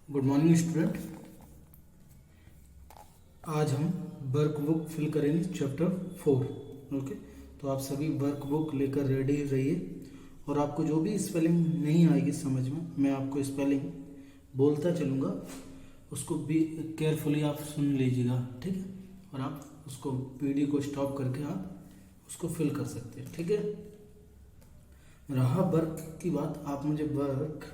Good morning student. आज हम work book fill करेंगे चैप्टर 4। ओके, तो आप सभी वर्क बुक लेकर रेडी रहिए और आपको जो भी स्पेलिंग नहीं आएगी समझ में, मैं आपको स्पेलिंग बोलता चलूँगा, उसको भी केयरफुली आप सुन लीजिएगा, ठीक है। और आप उसको वीडियो को स्टॉप करके आप उसको फिल कर सकते हैं, ठीक है। रहा वर्क की बात, आप मुझे वर्क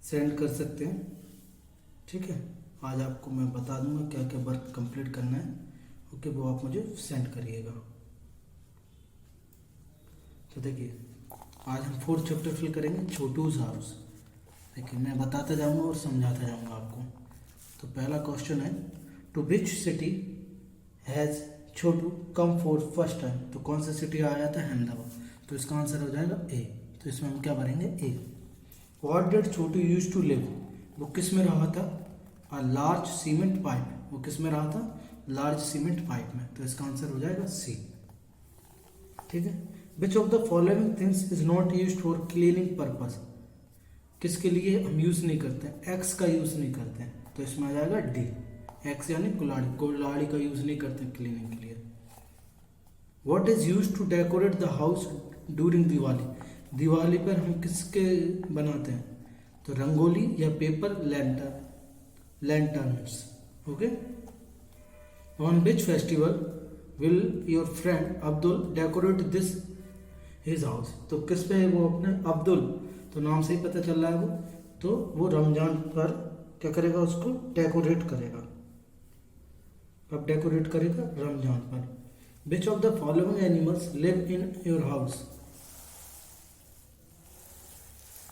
सेंड कर सकते हैं, ठीक है। आज आपको मैं बता दूंगा क्या क्या वर्क कंप्लीट करना है, ओके, वो आप मुझे सेंड करिएगा। तो देखिए, आज हम 4th चैप्टर फिल करेंगे, छोटूज हाउस। देखिए, मैं बताता जाऊंगा और समझाता जाऊंगा आपको। तो पहला क्वेश्चन है, to which city has Chhotu come for first time. तो कौन सा सिटी आया था? अहमदाबाद। तो इसका आंसर हो जाएगा ए। तो इसमें हम क्या भरेंगे? A. What did Chhotu use to live. वो किस में रहा था? A large cement pipe. वो किस में रहा था? लार्ज सीमेंट पाइप में। तो इसका आंसर हो जाएगा सी, ठीक है। विच of the following things is not use for cleaning purpose. किसके लिए हम यूज नहीं करते हैं? एक्स का यूज नहीं करते हैं, तो इसमें आ जाएगा डी। एक्स यानी कुल्हाड़ी, कुल्हाड़ी का यूज नहीं करते क्लीनिंग के लिए। What is use to decorate the house during Diwali. Diwali पर हम किसके बनाते हैं? तो रंगोली या paper lanterns, okay. On which festival will your friend Abdul decorate this his house. तो किस पे वो अपने अब्दुल, तो नाम से ही पता चल रहा है वो रमजान पर क्या करेगा? उसको डेकोरेट करेगा। कब डेकोरेट करेगा? रमजान पर। विच of the following animals live in your house.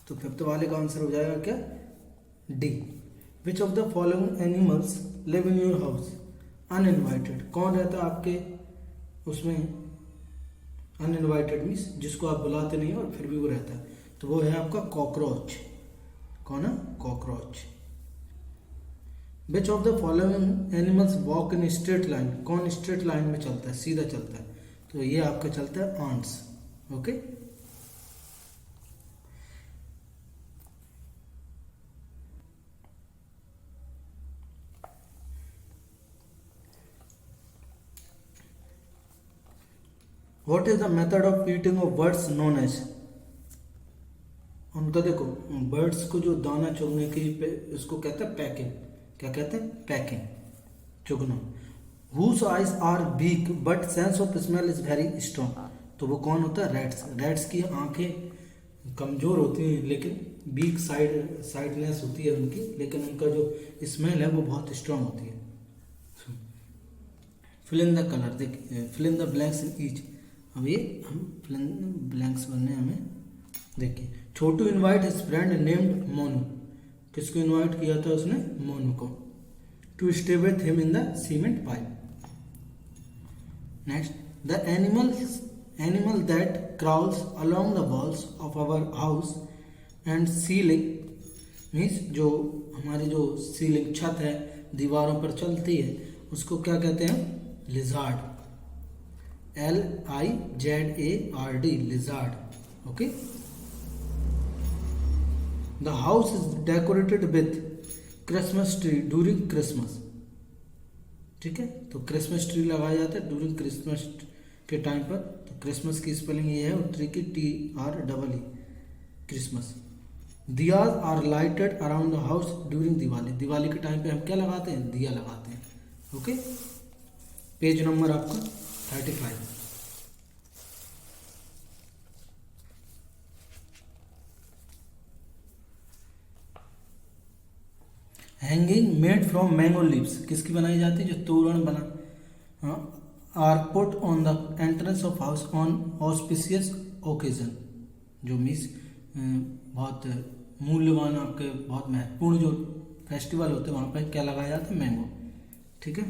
तो 5th वाले का आंसर हो जाएगा क्या? D. Which of the following animals live in your house uninvited. कौन रहता है आपके उसमें? अनइनवाइटेड मीन्स जिसको आप बुलाते नहीं हो और फिर भी वो रहता है, तो वो है आपका कॉकरोच। कौन है? Cockroach. Which of the following animals walk in straight line. कौन स्ट्रेट लाइन में चलता है, सीधा चलता है? तो ये आपका चलता है ants, okay. What is the method of eating of birds known as। उनका देखो, बर्ड्स को जो दाना चुगने की इसको कहते हैं पैकिंग। क्या कहते हैं? Packing, चुगना। Whose eyes are weak but sense of smell is very strong। तो वो कौन होता है? रैट्स। रैट्स की आंखें कमजोर होती हैं, लेकिन वीक साइडनेस होती है उनकी, लेकिन उनका जो स्मेल है वो बहुत स्ट्रांग होती है। फिल इन द कलर, देखिए, fill in the blanks in each. अब ये हम फिल इन ब्लैंक्स बनने हमें। देखिए, Chhotu invite his friend named Monu. किसको इनवाइट किया था उसने? मोनू को। To stay with him in the cement pipe. Next, the animal that crawls along the walls of our house and ceiling means जो हमारी जो सीलिंग छत है दीवारों पर चलती है, उसको क्या कहते हैं? Lizard. LIZARD, lizard, okay. The house is decorated with Christmas tree during Christmas, ठीक है। तो क्रिसमस ट्री लगाया जाता है ड्यूरिंग क्रिसमस के टाइम पर। तो क्रिसमस की स्पेलिंग ये है और ट्री की TREE, Christmas. Diyas are lighted around the house during Diwali. Diwali के टाइम पे हम क्या लगाते हैं? दिया लगाते हैं, ओके। पेज नंबर आपका 35। Hanging made from mango leaves. किसकी बनाई जाती है? जो तोरण बना। Are put on the entrance of house on auspicious occasion. जो मीन्स बहुत मूल्यवान, आपके बहुत महत्वपूर्ण जो फेस्टिवल होते हैं वहाँ पर क्या लगाया जाता है? मैंगो, ठीक है।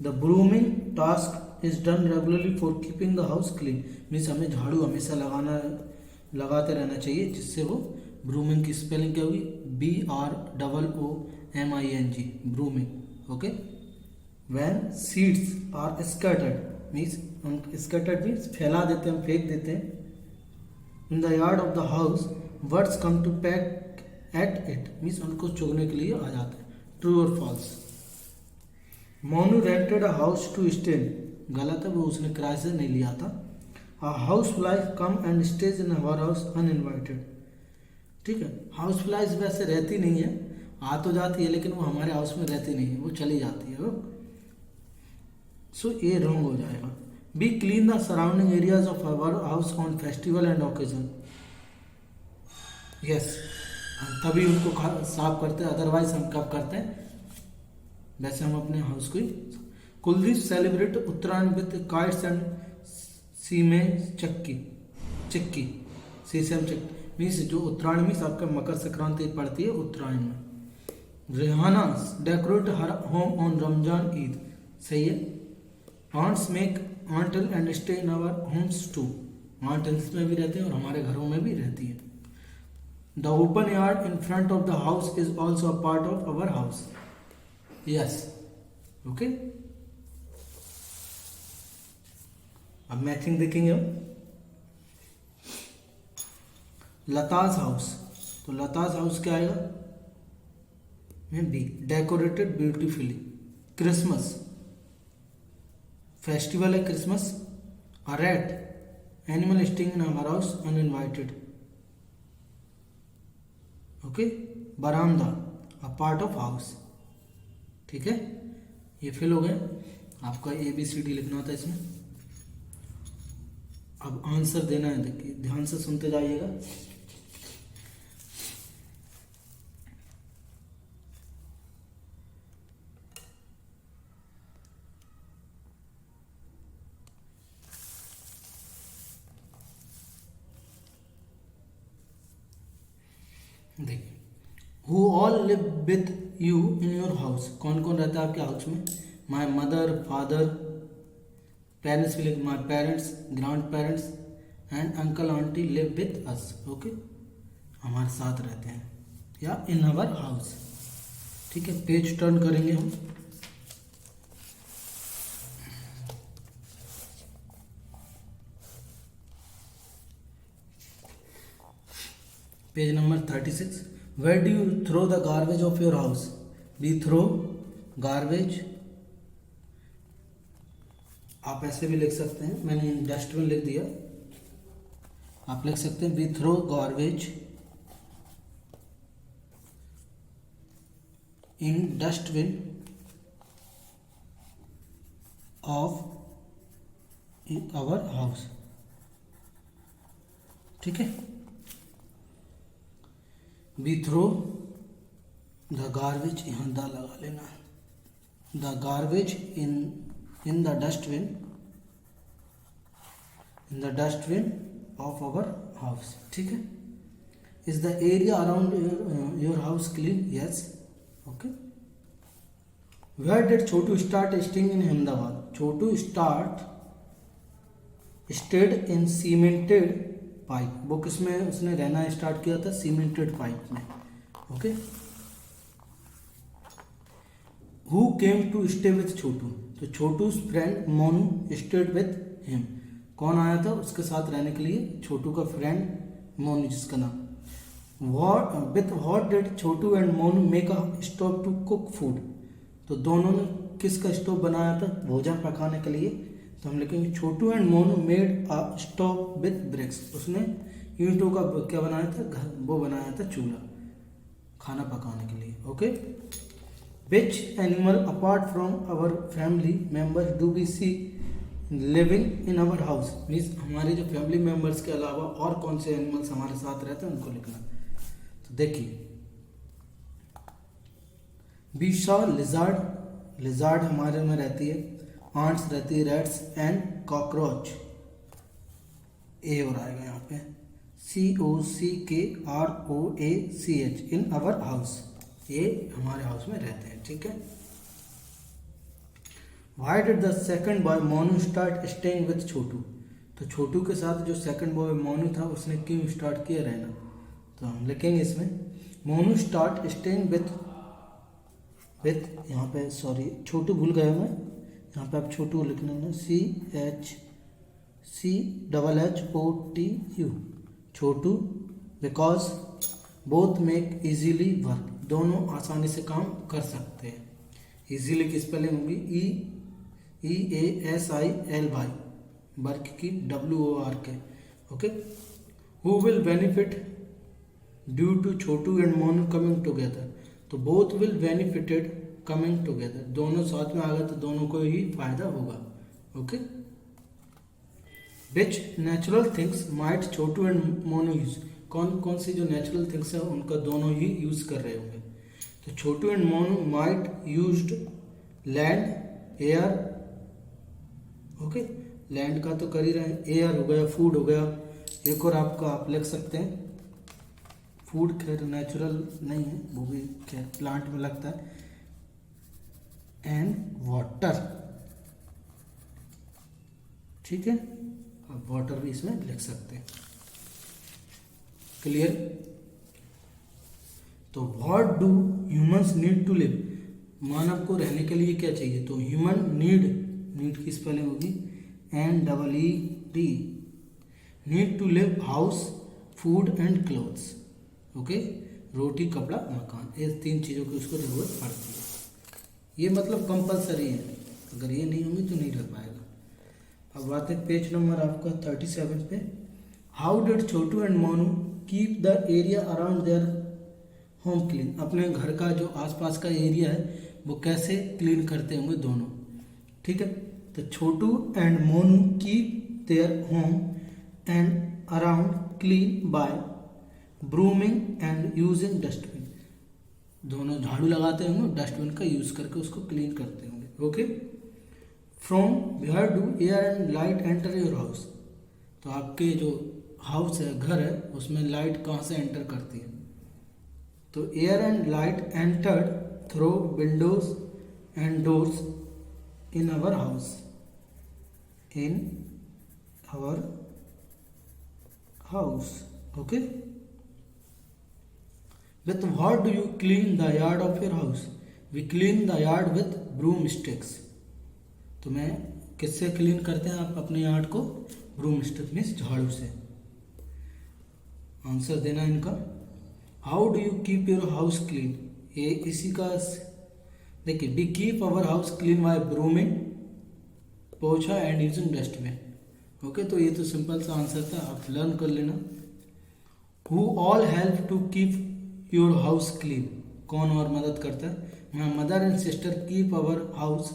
The brooming task is done regularly for keeping the house clean. Means हमें झाड़ू हमेशा लगाते रहना चाहिए, जिससे वो ब्रूमिंग की स्पेलिंग क्या होगी? BROOMING, brooming, okay. When seeds are scattered means हम स्कैटर्ड मीन्स फैला देते हैं, हम फेंक देते हैं। In the yard of the house birds come to peck at it, means उनको चुगने के लिए आ जाते हैं। ट्रू और false. Monu rented a house to stay in, गलत है, वो उसने किराए से नहीं लिया था। A house fly come and stays in our house uninvited, ठीक है। हाउस फ्लाइज वैसे रहती नहीं है, आ तो जाती है लेकिन वो हमारे हाउस में रहती नहीं है, वो चली जाती है। सो ये रॉन्ग हो जाएगा। B clean the surrounding areas of our house on festival and occasion, yes, तभी उनको साफ करते हैं, अदरवाइज हम कब करते हैं, वैसे हम अपने हाउस को ही। Kuldeep celebrate Uttarayan with kites and sesame chikki, chikki, सीसम चक्की, मीन्स जो उत्तरायण मीन्स आपका मकर संक्रांति पड़ती है उत्तरायण में। Rehana decorate her home on Ramzan Eid, सही है। Ants make anthill and stay in our homes too, anthills में भी रहते हैं और हमारे घरों में भी रहती है। The open yard in front of the house is also a part of our house, yes, okay. अब मैचिंग देखेंगे हम। लताज हाउस, तो लताज हाउस क्या आएगा, may be decorated beautifully. Christmas, festival है Christmas. A rat animal staying in our house uninvited, okay. बरामदा a part of house, ठीक है। ये फिल हो गया, आपका ABCD लिखना था इसमें। अब आंसर देना है, देखिए ध्यान से सुनते जाइएगा। देखिए, who all live with you in your house, कौन कौन रहता है आपके हाउस में। माई मदर, फादर, पेरेंट्स भी लिख, my parents, grand parents and uncle aunty live with us, okay, हमारे साथ रहते हैं या इन अवर हाउस, ठीक है। पेज टर्न करेंगे हम। Page number 36। Where do you throw the garbage of your house, we throw garbage, आप ऐसे भी लिख सकते हैं, मैंने डस्टबिन लिख दिया, आप लिख सकते हैं we throw garbage in dustbin of our house, ठीक है। वी थ्रो द गार्बेज, यहाँ द लगा लेना, the garbage in the dustbin of our house, ठीक है। Is the area around your house clean, yes, okay. Where did Chhotu start staying in Ahmedabad, Chhotu stayed in cemented pipe, वो किसमें उसने रहना start किया था, सीमेंटेड पाइप में, okay. Who came to stay with Chhotu, तो Chhotu friend Monu stayed with him, कौन आया था उसके साथ रहने के लिए, छोटू का फ्रेंड मोनू, जिसका नाम। What did Chhotu and Monu make a stove to cook food, तो दोनों ने किसका स्टोव बनाया था भोजन पकाने के लिए, तो हम लिखेंगे Chhotu and Monu made a stove with bricks, उसने ईंटों का क्या बनाया था, वो बनाया था चूल्हा खाना पकाने के लिए, okay. Which animal apart from our family member do we see living in our house, means हमारे जो फैमिली मेम्बर्स के अलावा और कौन से एनिमल्स हमारे साथ रहते हैं उनको लिखना। तो देखिए, वी सॉ लिजार्ड, लिजार्ड हमारे में रहती है, आंट्स रहती है, रैट्स एंड कॉकरोच, ए हो आएगा यहाँ पे, COCKROACH इन आवर हाउस, ये हमारे हाउस में रहते हैं, ठीक है। Why did the second boy Monu start staying with Chhotu, तो छोटू के साथ जो सेकंड बॉय मोनू था उसने क्यों स्टार्ट किया रहना, तो हम लिखेंगे इसमें मोनू स्टार्ट स्टेइंग विथ यहाँ पे सॉरी छोटू भूल गया मैं, यहाँ पे आप छोटू लिखना है, CHOTU Chhotu, because both make easily work, दोनों आसानी से काम कर सकते हैं। इजीली की स्पेलिंग होगी EASILY, वर्क की WORK। Okay, who will benefit due to Chhotu and Monu coming together, तो both will benefited coming together, दोनों साथ में आ गए तो दोनों को ही फायदा होगा। Okay, which natural things might Chhotu and Monu use, कौन कौन सी जो नेचुरल थिंग्स है उनका दोनों ही यूज कर रहे होंगे। तो Chhotu and Monu might used land, air, okay, land का तो कर ही रहे हैं, एयर हो गया, फूड हो गया, एक और आपका आप लिख सकते हैं, फूड खैर नेचुरल नहीं है, वो भी खैर प्लांट में लगता है, एंड वाटर, ठीक है, अब वाटर भी इसमें लिख सकते हैं। क्लियर? तो what do humans need to live, मानव को रहने के लिए क्या चाहिए, तो ह्यूमन नीड, नीड की स्पेलिंग होगी NEED, need to live house, food and clothes. Okay, रोटी, कपड़ा, मकान, ये 3 चीज़ों की उसको जरूरत पड़ती है। ये मतलब कंपलसरी है, अगर ये नहीं होंगी तो नहीं रह पाएगा। अब आते हैं पेज नंबर आपका 37 पे। How did Chhotu and Monu keep the area around their home clean, अपने घर का जो आसपास का एरिया है वो कैसे क्लीन करते होंगे दोनों, ठीक है। तो Chhotu and Monu keep their home and around clean by brooming and using dustbin, दोनों झाड़ू लगाते होंगे, डस्टबिन का यूज करके उसको क्लीन करते होंगे। Okay, from where do air and light enter your house, तो आपके जो हाउस है, घर है, उसमें लाइट कहाँ से एंटर करती है, तो air and light entered through windows and doors in our house, in our house. Okay, with what do you clean the yard of your house, we clean the yard with broomsticks, तो मैं किससे clean करते हैं आप अपने yard को, ब्रूमस्टिक means झाड़ू से। आंसर देना इनका। How do you keep your house clean, ये इसी का देखिए, we keep our house clean by brooming, पोछा एंड यूजिंग डस्टबिन। ओके, तो ये तो सिंपल सा आंसर था, आप लर्न कर लेना। Who all help to keep your house clean, कौन और मदद करता है, my mother and sister keep our house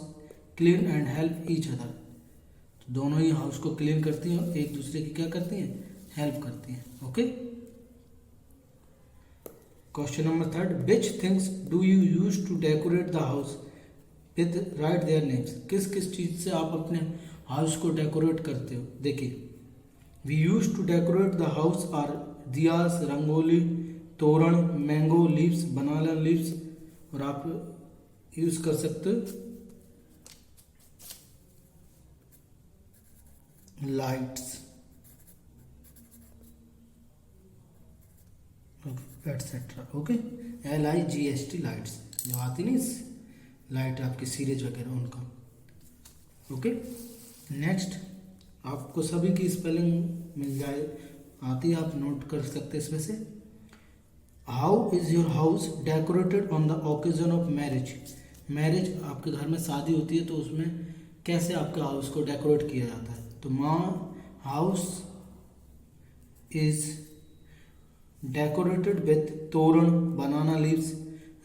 clean and help each other, तो दोनों ही हाउस को क्लीन करती हैं और एक दूसरे की क्या करती हैं, हेल्प करती हैं। Okay, question number 3, which things do you use to decorate the house with write their names, किस किस चीज़ से आप अपने हाउस को डेकोरेट करते हो। देखिए, we use to decorate the house are diyas, rangoli, toran, mango leaves, banana leaves, और आप यूज कर सकते हो lights, etcetera. Okay, LIGHT lights, जो आती नहीं लाइट आपकी सीरीज वगैरह उनका। ओके, नेक्स्ट आपको सभी की स्पेलिंग मिल जाए आती है, आप नोट कर सकते हैं इसमें से। How is your house decorated on the occasion of marriage, marriage आपके घर में शादी होती है तो उसमें कैसे आपके हाउस को डेकोरेट किया जाता है, तो my house is decorated with toran, banana leaves,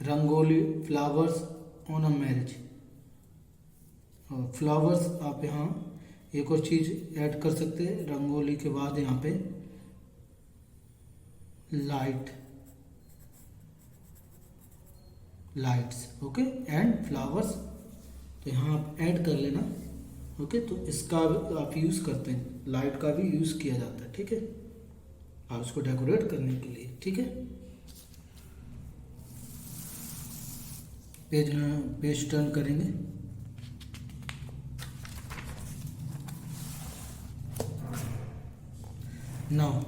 rangoli, flowers on a marriage. Flowers आप यहाँ एक और चीज ऐड कर सकते हैं, रंगोली के बाद यहाँ पे लाइट्स, ओके, एंड फ्लावर्स, तो यहाँ आप ऐड कर लेना। ओके, तो इसका आप यूज करते हैं, लाइट का भी यूज किया जाता है, ठीक है, हाउस को डेकोरेट करने के लिए, ठीक है। पेज टर्न करेंगे। नाउ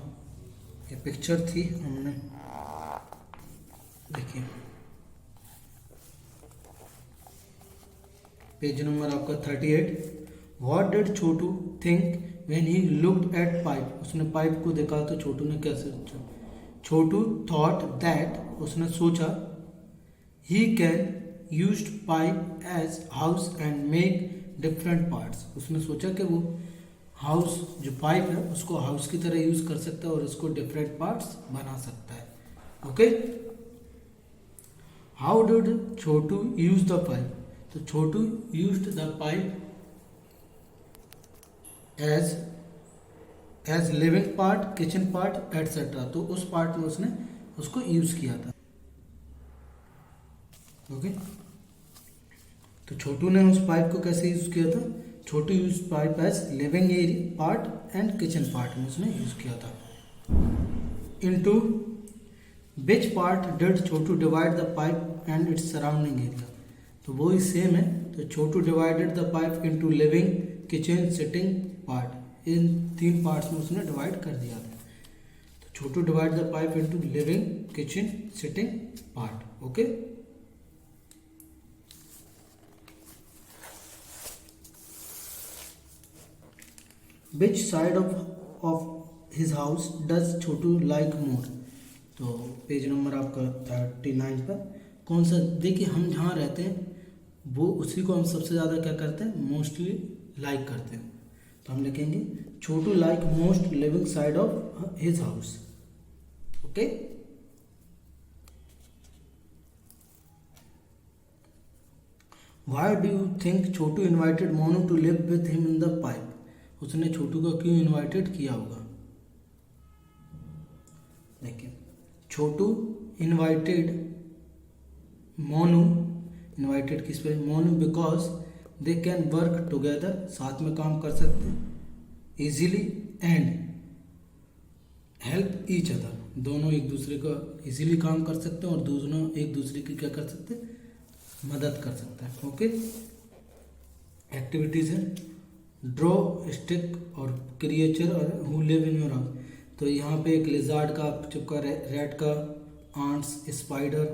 ये पिक्चर थी, हमने देखिए पेज नंबर आपका 38। What did Chhotu think when he looked at pipe, उसने पाइप को देखा तो छोटू ने कैसे सोचा, छोटू थॉट दैट, उसने सोचा, he can used pipe as house and make different parts, उसने सोचा कि वो हाउस जो पाइप है उसको हाउस की तरह यूज कर सकता है और इसको डिफरेंट पार्ट्स बना सकता है. Okay. How did Chhotu use the pipe, तो Chhotu used the pipe as living part, kitchen part etcetera, तो उस पार्ट में उसने उसको यूज किया था. ओके. तो छोटू ने उस पाइप को कैसे यूज किया था, Chhotu use pipe as living area part and kitchen part में उसने यूज किया था. Into which part did Chhotu divide the pipe and its surrounding area, तो वो ही सेम है. तो Chhotu divided the pipe into living, kitchen, sitting part, in 3 parts में उसने डिवाइड कर दिया था. तो Chhotu divide the pipe into living, kitchen, sitting part. Okay. Which side of his house does Chhotu like more, तो पेज नंबर आपका 39 पर कौन सा, देखिए हम जहाँ रहते हैं वो उसी को हम सबसे ज़्यादा क्या करते हैं, मोस्टली लाइक करते हैं. तो हम लिखेंगे Chhotu like most living side of his house. Okay. Why do you think Chhotu invited Monu to live with him in the pipe, उसने छोटू को क्यों इनवाइटेड किया होगा. देखिए छोटू इनवाइटेड मोनू, इनवाइटेड किस पे, Monu, because they can work together, साथ में काम कर सकते हैं, easily and help each other, दोनों एक दूसरे का इजीली काम कर सकते हैं और दोनों एक दूसरे की क्या कर सकते हैं, मदद कर सकते हैं. ओके. एक्टिविटीज है ड्रॉ स्टिक और क्रिएचर और who live in your house, तो यहाँ पे एक लिजार्ड का चिपका, रेड का, आंट्स, स्पाइडर,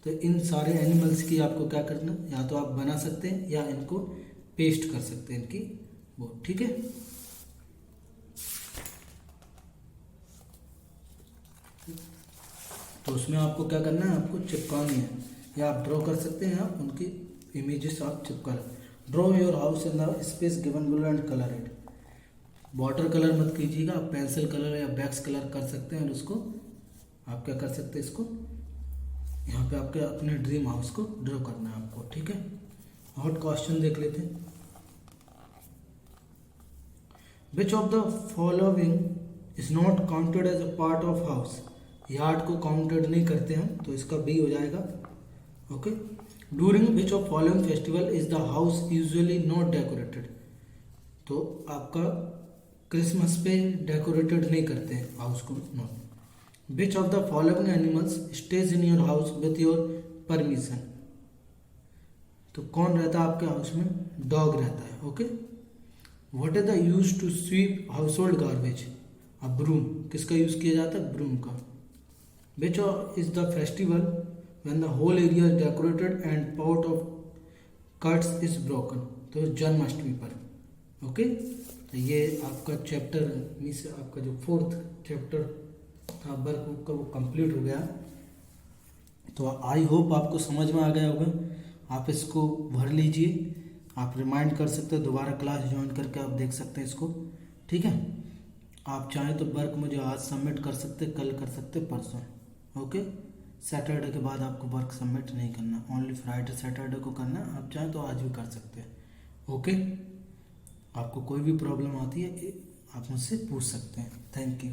तो इन सारे एनिमल्स की आपको क्या करना, या तो आप बना सकते हैं या इनको पेस्ट कर सकते हैं इनकी वो. ठीक है. तो उसमें आपको क्या करना है, आपको चिपकानी है, या आप ड्रॉ कर सकते हैं या उनकी इमेजेस आप चिपका लें. Draw your house in the space given below and colour it, water colour मत कीजिएगा, आप पेंसिल कलर या बैक्स कलर कर सकते हैं और उसको आप क्या कर सकते हैं, इसको यहाँ पे आपके अपने ड्रीम हाउस को ड्रॉ करना है आपको. ठीक है. और क्वेश्चन देख लेते हैं. Which of the following is not counted as a part of house, yard को काउंटेड नहीं करते हम, तो इसका बी हो जाएगा. Okay. During which of following festival is the house usually not decorated, तो आपका क्रिसमस पे डेकोरेटेड नहीं करते हैं हाउस को, not. Which of the following animals stage in your house with your permission, तो कौन रहता है आपके हाउस में, डॉग रहता है. Okay. What is the use to sweep house hold garbage, अब ब्रूम, किसका यूज किया जाता है, ब्रूम का. Which is the festival when the whole area is decorated and pot of cuts is broken, तो जन्माष्टमी पर. ओके. तो ये आपका चैप्टर मीन्स आपका जो 4th चैप्टर था वर्क बुक का वो कंप्लीट हो गया. तो आई होप आपको समझ में आ गया होगा. आप इसको भर लीजिए, आप रिमाइंड कर सकते हैं, दोबारा क्लास ज्वाइन करके आप देख सकते हैं इसको. ठीक है. आप चाहें तो वर्क मुझे आज सबमिट कर सकते, कल कर सकते, परसों. ओके. सैटरडे के बाद आपको वर्क सबमिट नहीं करना, ओनली फ्राइडे सैटरडे को करना. आप चाहें तो आज भी कर सकते हैं. ओके. आपको कोई भी प्रॉब्लम आती है आप मुझसे पूछ सकते हैं. Thank you.